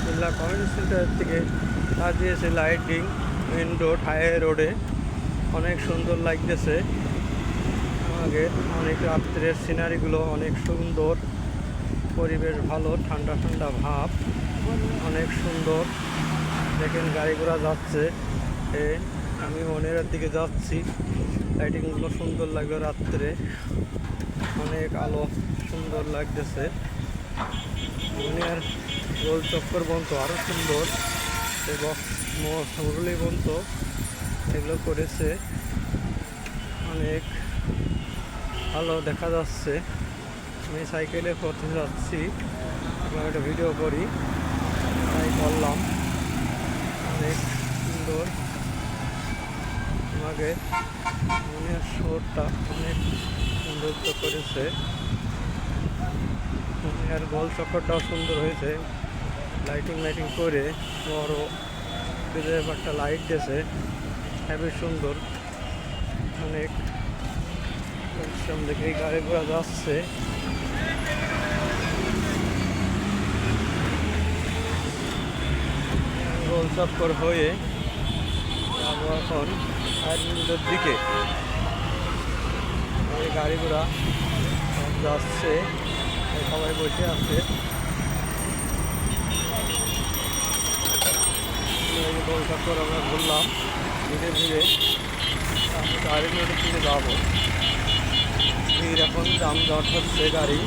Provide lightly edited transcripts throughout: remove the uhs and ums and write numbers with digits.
Comilla community centre থেকে সাজিয়েছে lighting main road highway রোডে অনেক সুন্দর লাগতেছে। আমাকে অনেক রাত্রের সিনারিগুলো অনেক সুন্দর, পরিবেশ ভালো, ঠান্ডা ঠান্ডা ভাব, অনেক সুন্দর। দেখেন গাড়ি ঘোড়া যাচ্ছে, আমি মনের দিকে যাচ্ছি। লাইটিংগুলো সুন্দর লাগলো রাত্রে, অনেক আলো সুন্দর লাগতেছে। মনের গোল চক্কর বন্ত আরও সুন্দর এবং মুরলি বন্ত এগুলো করেছে, অনেক ভালো দেখা যাচ্ছে। আমি সাইকেলে পথে যাচ্ছি, একটা ভিডিও করি, তাই করলাম। অনেক সুন্দর, আমাকে মনের শহরটা অনেক সৌন্দর্য করেছে। আর গোল চক্করটাও সুন্দর হয়েছে, লাইটিং করে বড় একটা লাইট দিয়েছে, হেবি সুন্দর। অনেক পরিশ্রম দেখে এই গাড়ি ঘোড়া যাচ্ছে। গোল চক্কর হয়ে যাবো এখন 5 মিনিটের দিকে। এই গাড়ি ঘোড়া যাচ্ছে, সবাই বসে আছে। গোল চক্কর আমরা ঘুরলাম ধীরে ধীরে, আমি 4 মিনিটের দিকে যাবো। এখন যানজট হচ্ছে, গাড়ি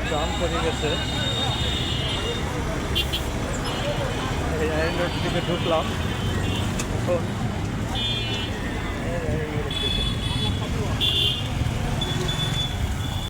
জাম পড়ে গেছে। এই 4 মিনিটের দিকে ঢুকলাম, এখন